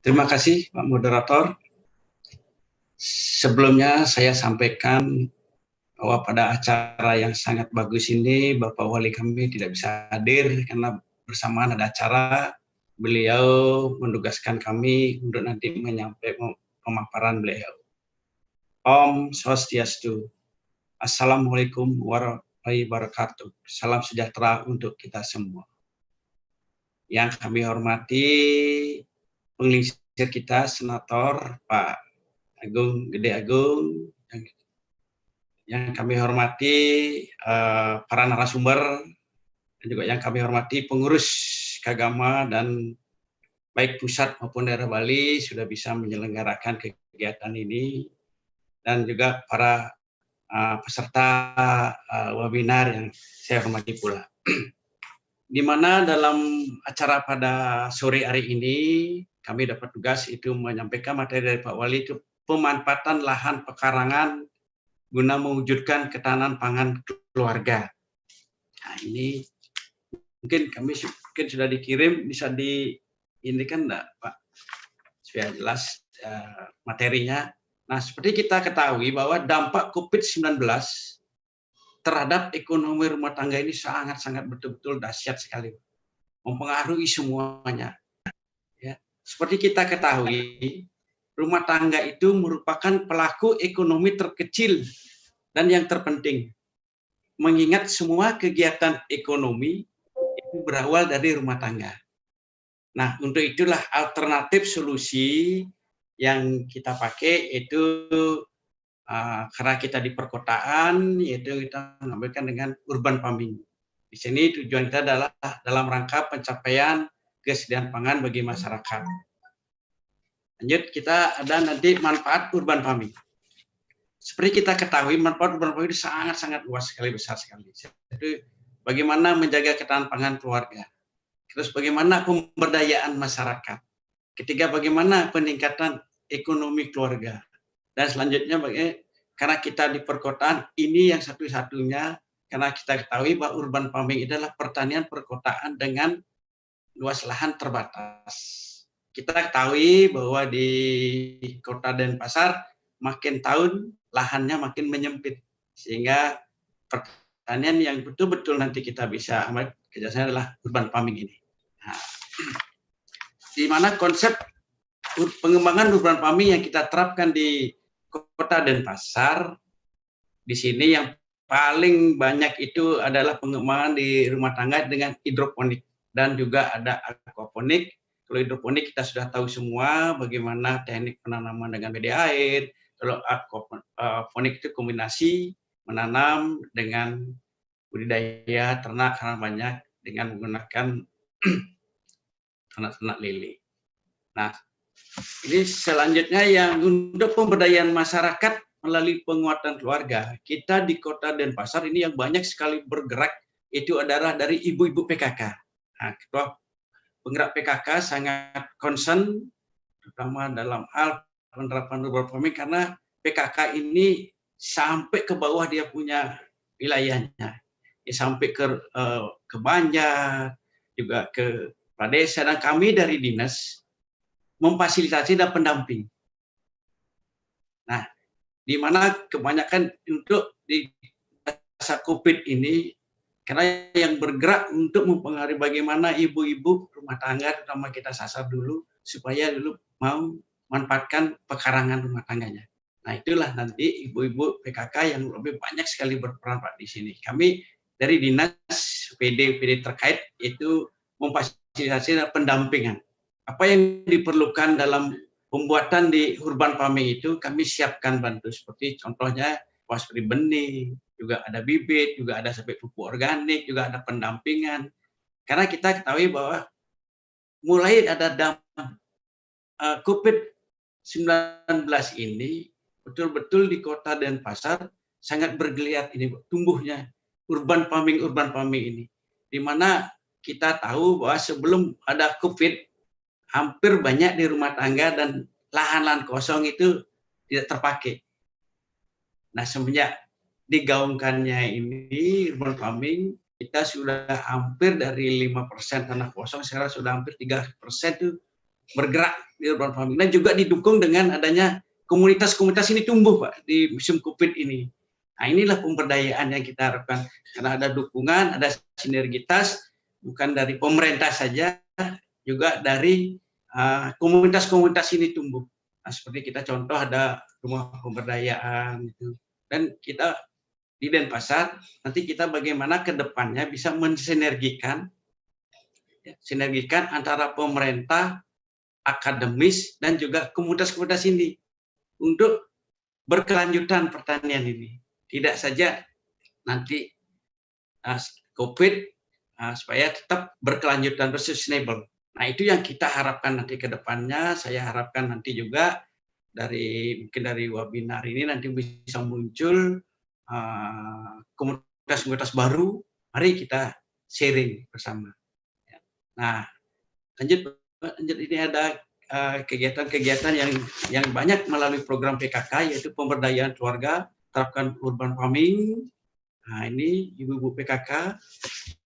Terima kasih Pak Moderator. Sebelumnya saya sampaikan bahwa pada acara yang sangat bagus ini Bapak Wali kami tidak bisa hadir karena bersamaan ada acara. Beliau menugaskan kami untuk nanti menyampaikan pemaparan beliau. Om Swastiastu. Assalamualaikum warahmatullahi wabarakatuh. Salam sejahtera untuk kita semua. Yang kami hormati pengelisir kita, Senator Pak Agung Gede Agung, yang kami hormati para narasumber, dan juga yang kami hormati pengurus Kagama dan baik pusat maupun daerah Bali sudah bisa menyelenggarakan kegiatan ini, dan juga para peserta webinar yang saya hormati pula. Di mana dalam acara pada sore hari ini kami dapat tugas itu menyampaikan materi dari Pak Wali itu pemanfaatan lahan pekarangan guna mewujudkan ketahanan pangan keluarga. Nah, ini mungkin sudah dikirim, bisa ini kan enggak, Pak? Supaya jelas materinya. Nah, seperti kita ketahui bahwa dampak COVID-19 terhadap ekonomi rumah tangga ini sangat-sangat betul-betul dahsyat sekali. Mempengaruhi semuanya. Ya. Seperti kita ketahui, rumah tangga itu merupakan pelaku ekonomi terkecil dan yang terpenting. Mengingat semua kegiatan ekonomi itu berawal dari rumah tangga. Nah, untuk itulah alternatif solusi yang kita pakai itu karena kita di perkotaan, yaitu kita mengambilkan dengan urban farming. Di sini tujuan kita adalah dalam rangka pencapaian kesediaan pangan bagi masyarakat. Lanjut, kita ada nanti manfaat urban farming. Seperti kita ketahui, manfaat urban farming itu sangat-sangat luas sekali, besar sekali. Jadi, bagaimana menjaga ketahanan pangan keluarga. Terus bagaimana pemberdayaan masyarakat. Ketiga, bagaimana peningkatan ekonomi keluarga. Dan selanjutnya, karena kita di perkotaan, ini yang satu-satunya, karena kita ketahui bahwa urban farming adalah pertanian perkotaan dengan luas lahan terbatas. Kita ketahui bahwa di Kota Denpasar, makin tahun lahannya makin menyempit. Sehingga pertanian yang betul-betul nanti kita bisa ambil kerjasama adalah urban farming ini. Nah, di mana konsep pengembangan urban farming yang kita terapkan di Kota Denpasar, di sini yang paling banyak itu adalah pengembangan di rumah tangga dengan hidroponik dan juga ada aquaponik. Kalau hidroponik kita sudah tahu semua bagaimana teknik penanaman dengan media air. Kalau aquaponik itu kombinasi menanam dengan budidaya ternak karena banyak dengan menggunakan ternak-ternak lele. Nah, ini selanjutnya yang untuk pemberdayaan masyarakat melalui penguatan keluarga. Kita di Kota Denpasar ini yang banyak sekali bergerak itu adalah dari ibu-ibu PKK. Nah, Ketua penggerak PKK sangat concern terutama dalam hal penerapan urban farming karena PKK ini sampai ke bawah dia punya wilayahnya. Sampai ke Banjar, juga ke desa, dan kami dari dinas memfasilitasi dan pendamping. Nah, di mana kebanyakan untuk di masa COVID ini, karena yang bergerak untuk mempengaruhi bagaimana ibu-ibu rumah tangga, terutama kita sasar dulu, supaya dulu mau manfaatkan pekarangan rumah tangganya. Nah, itulah nanti ibu-ibu PKK yang lebih banyak sekali berperan Pak di sini. Kami dari dinas PD terkait itu memfasilitasi dan pendampingan. Apa yang diperlukan dalam pembuatan di urban farming itu kami siapkan bantu, seperti contohnya seperti benih, juga ada bibit, juga ada sampai pupuk organik, juga ada pendampingan. Karena kita ketahui bahwa mulai ada dampak COVID-19 ini betul-betul di Kota Denpasar sangat bergeliat ini tumbuhnya urban farming ini, di mana kita tahu bahwa sebelum ada COVID hampir banyak di rumah tangga dan lahan-lahan kosong itu tidak terpakai. Nah, semenjak digaungkannya ini urban farming, kita sudah hampir dari 5% tanah kosong, sekarang sudah hampir 3% itu bergerak di urban farming dan juga didukung dengan adanya komunitas-komunitas ini tumbuh Pak di musim COVID ini. Nah, inilah pemberdayaan yang kita harapkan karena ada dukungan, ada sinergitas bukan dari pemerintah saja, juga dari komunitas-komunitas ini tumbuh. Nah, seperti kita contoh ada rumah pemberdayaan gitu. Dan kita di Denpasar nanti kita bagaimana ke depannya bisa mensinergikan antara pemerintah, akademis dan juga komunitas-komunitas ini untuk berkelanjutan pertanian ini. Tidak saja nanti COVID supaya tetap berkelanjutan sustainable. Nah, itu yang kita harapkan nanti ke depannya. Saya harapkan nanti juga mungkin dari webinar ini nanti bisa muncul komunitas-komunitas baru. Mari kita sharing bersama. Nah, lanjut ini ada kegiatan-kegiatan yang banyak melalui program PKK yaitu pemberdayaan keluarga, terapkan urban farming. Nah, ini ibu-ibu PKK.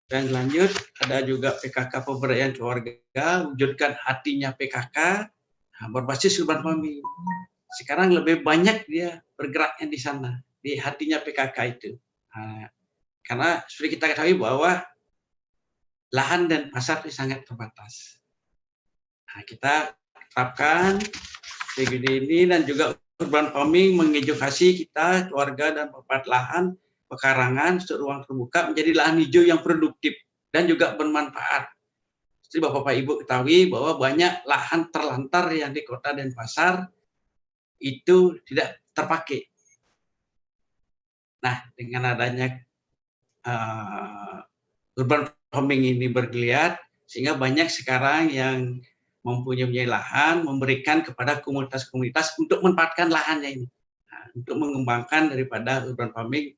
Dan lanjut ada juga PKK pemberdayaan keluarga, wujudkan hatinya PKK, berbasis urban farming. Sekarang lebih banyak dia bergeraknya di sana, di hatinya PKK itu. Karena sudah kita ketahui bahwa lahan dan pasar itu sangat terbatas. Nah, kita terapkan PGD ini dan juga urban farming mengedukasi kita, keluarga dan pemanfaat lahan, pekarangan, ruang terbuka menjadi lahan hijau yang produktif dan juga bermanfaat. Jadi Bapak Ibu ketahui bahwa banyak lahan terlantar yang di kota Denpasar itu tidak terpakai. Nah, dengan adanya urban farming ini bergeliat, sehingga banyak sekarang yang mempunyai lahan, memberikan kepada komunitas-komunitas untuk memanfaatkan lahannya ini. Nah, untuk mengembangkan daripada urban farming.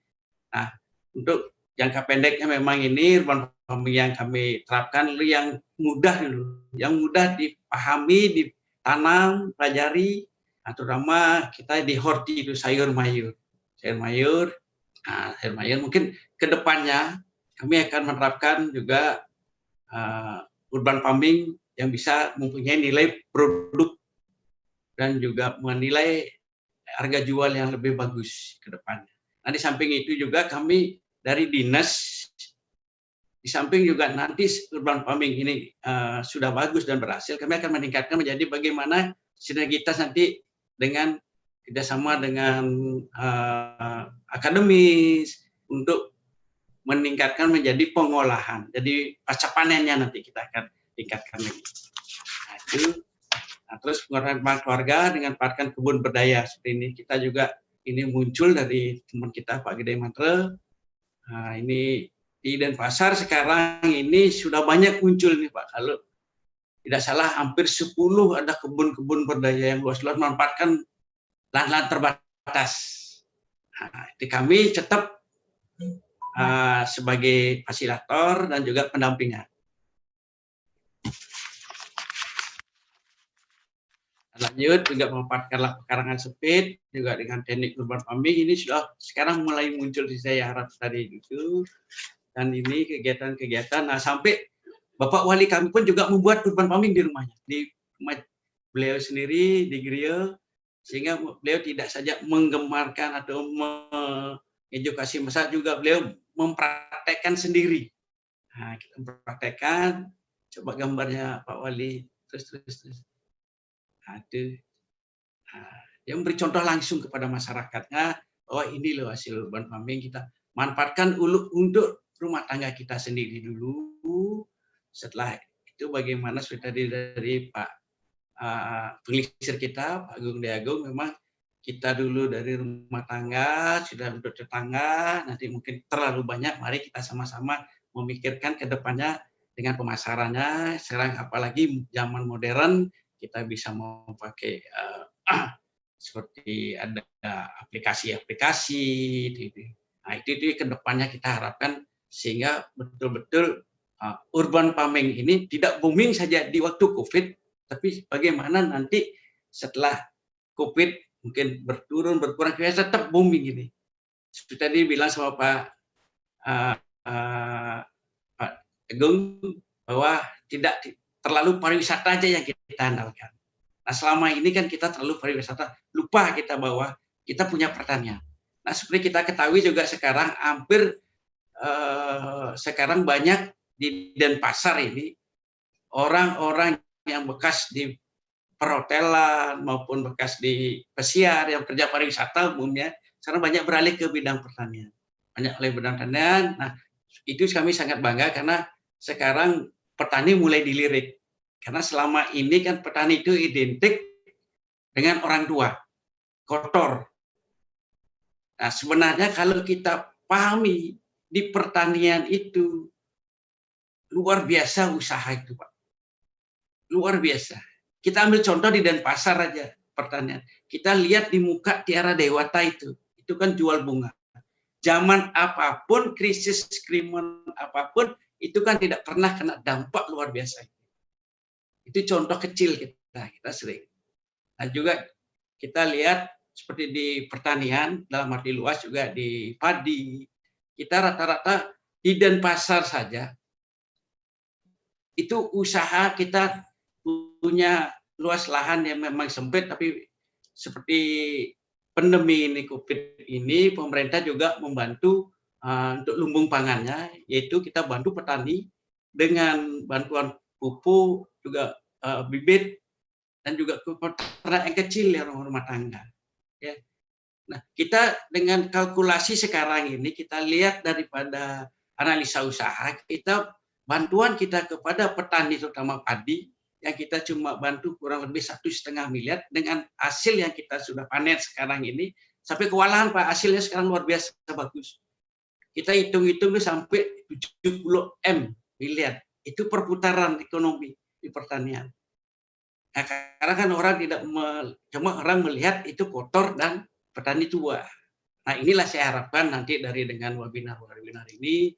Nah, untuk jangka pendeknya memang ini urban farming yang kami terapkan yang mudah dulu, yang mudah dipahami, ditanam, pelajari, terutama kita di horti itu sayur mayur. Nah, sayur mayur mungkin ke depannya kami akan menerapkan juga urban farming yang bisa mempunyai nilai produk dan juga menilai harga jual yang lebih bagus ke depannya. Nah, di samping itu juga kami dari dinas, di samping juga nanti urban farming ini sudah bagus dan berhasil, kami akan meningkatkan menjadi bagaimana sinergitas nanti dengan kerjasama dengan akademis untuk meningkatkan menjadi pengolahan. Jadi pasca panennya nanti kita akan tingkatkan lagi. Nah, itu. Nah, terus pengembangan keluarga dengan pakan kebun berdaya seperti ini. Kita juga ini muncul dari teman kita Pak Gede Mantre. Nah, ini di Denpasar sekarang ini sudah banyak muncul nih Pak. Kalau tidak salah hampir 10 ada kebun-kebun berdaya yang luas-luas memanfaatkan lahan-lahan terbatas. Nah, di kami tetap sebagai fasilitator dan juga pendampingnya. Lanjut juga memanfaatkan pekarangan sempit juga dengan teknik urban farming ini sudah sekarang mulai muncul di saya harap tadi itu. Dan ini kegiatan-kegiatan, nah sampai Bapak Wali kami pun juga membuat urban farming di rumahnya, di rumah beliau sendiri di Griya, sehingga beliau tidak saja menggemarkan atau mengedukasi masyarakat, juga beliau mempraktekkan sendiri. Nah, kita mempraktekkan, coba gambarnya Pak Wali, terus. Dia memberi contoh langsung kepada masyarakatnya, oh ini loh hasil urban farming, kita manfaatkan untuk rumah tangga kita sendiri dulu. Setelah itu bagaimana seperti tadi dari Pak pengelisir kita, Pak Agung Deagung, memang kita dulu dari rumah tangga, sudah untuk tetangga, nanti mungkin terlalu banyak, mari kita sama-sama memikirkan ke depannya dengan pemasarannya. Sekarang apalagi zaman modern, kita bisa memakai seperti ada aplikasi-aplikasi. Nah, itu ke depannya kita harapkan sehingga betul-betul urban farming ini tidak booming saja di waktu COVID, tapi bagaimana nanti setelah COVID mungkin berkurang, kita tetap booming ini. Seperti tadi bilang sama Pak Agung bahwa tidak terlalu pariwisata aja yang kita andalkan. Nah, selama ini kan kita terlalu pariwisata, lupa kita bahwa kita punya pertanian. Nah, seperti kita ketahui juga sekarang hampir sekarang banyak di Denpasar ini orang-orang yang bekas di perhotelan maupun bekas di pesiar yang kerja pariwisata umumnya sekarang banyak beralih ke bidang pertanian. Banyak oleh bidang pertanian. Nah, itu kami sangat bangga karena sekarang petani mulai dilirik. Karena selama ini kan petani itu identik dengan orang tua, kotor. Nah, sebenarnya kalau kita pahami di pertanian itu luar biasa usaha itu, Pak. Luar biasa. Kita ambil contoh di Denpasar aja pertanian. Kita lihat di muka Tiara Dewata itu kan jual bunga. Zaman apapun, krisis krimen apapun, itu kan tidak pernah kena dampak luar biasa. Itu contoh kecil kita sering. Nah juga kita lihat seperti di pertanian, dalam arti luas juga di padi, kita rata-rata di Denpasar saja, itu usaha kita punya luas lahan yang memang sempit, tapi seperti pandemi ini, COVID ini, pemerintah juga membantu untuk lumbung pangannya, yaitu kita bantu petani dengan bantuan pupuk, juga bibit, dan juga peternak yang kecil yang rumah tangga. Ya. Nah, kita dengan kalkulasi sekarang ini, kita lihat daripada analisa usaha, bantuan kita kepada petani terutama padi, yang kita cuma bantu kurang lebih 1,5 miliar dengan hasil yang kita sudah panen sekarang ini, sampai kewalahan Pak, hasilnya sekarang luar biasa bagus. Kita hitung-hitung sampai 70 miliar. Itu perputaran ekonomi di pertanian. Nah, karena kan orang tidak cuma orang melihat itu kotor dan petani tua. Nah, inilah saya harapkan nanti dengan webinar ini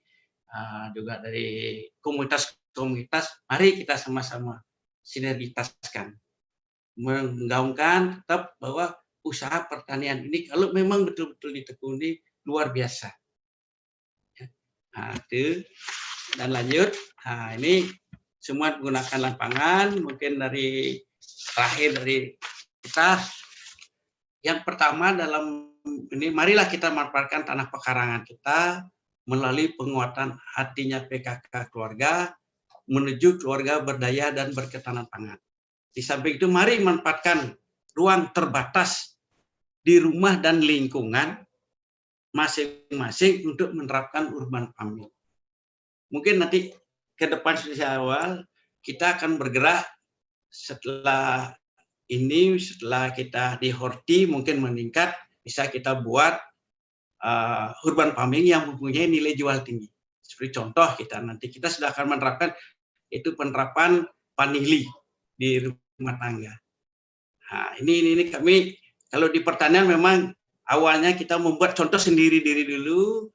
juga dari komunitas-komunitas, mari kita sama-sama sinergitaskan, menggaungkan tetap bahwa usaha pertanian ini kalau memang betul-betul ditekuni luar biasa. Nah, itu dan lanjut. Nah, ini semua menggunakan lapangan, mungkin dari terakhir dari kita. Yang pertama dalam ini, marilah kita manfaatkan tanah pekarangan kita melalui penguatan hatinya PKK keluarga menuju keluarga berdaya dan berketahanan pangan. Di samping itu, mari manfaatkan ruang terbatas di rumah dan lingkungan masing-masing untuk menerapkan urban farming. Mungkin nanti ke depan sejak awal kita akan bergerak setelah kita di Horti mungkin meningkat, bisa kita buat urban farming yang mempunyai nilai jual tinggi. Seperti contoh nanti kita sudah akan menerapkan itu penerapan panili di rumah tangga. Nah, ini kami kalau di pertanian memang awalnya kita membuat contoh sendiri dulu,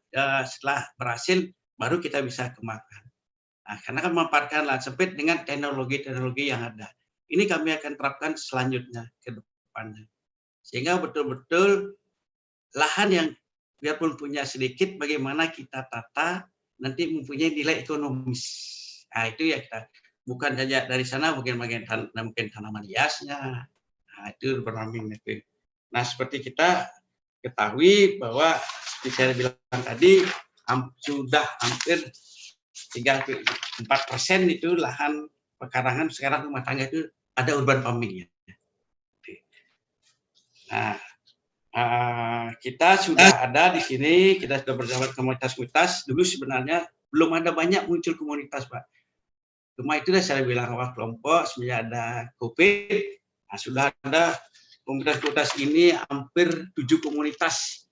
setelah berhasil baru kita bisa kembangkan. Nah, karena kan memanfaatkan lahan sempit dengan teknologi-teknologi yang ada. Ini kami akan terapkan selanjutnya ke depannya. Sehingga betul-betul lahan yang biarpun punya sedikit, bagaimana kita tata nanti mempunyai nilai ekonomis. Nah, itu ya kita bukan saja dari sana mungkin tanaman hiasnya. Nah, itu berfarming itu. Nah, seperti kita ketahui bahwa seperti saya bilang tadi sudah hampir 3-4% itu lahan pekarangan sekarang rumah tangga itu ada urban farming-nya. Nah, kita sudah ada di sini, kita sudah bersama komunitas-komunitas. Dulu sebenarnya belum ada banyak muncul komunitas, Pak. Cuma itu saya bilang awal kelompok, sebenarnya ada COVID, nah, sudah ada komunitas-komunitas ini hampir 7 komunitas.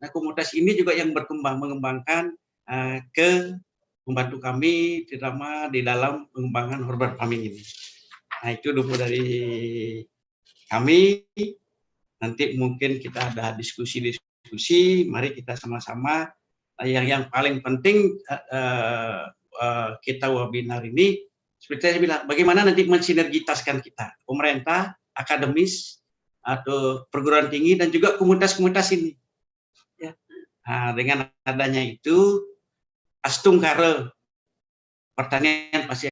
Nah, komunitas ini juga yang mengembangkan membantu kami terutama di dalam pengembangan urban farming ini. Nah, itu dulu dari kami. Nanti mungkin kita ada diskusi, mari kita sama-sama. Yang paling penting kita webinar ini, seperti saya bilang, bagaimana nanti mensinergitaskan kita, pemerintah, akademis, atau perguruan tinggi, dan juga komunitas-komunitas ini. Ya. Nah, dengan adanya itu, Astung Kare, pertanian pasti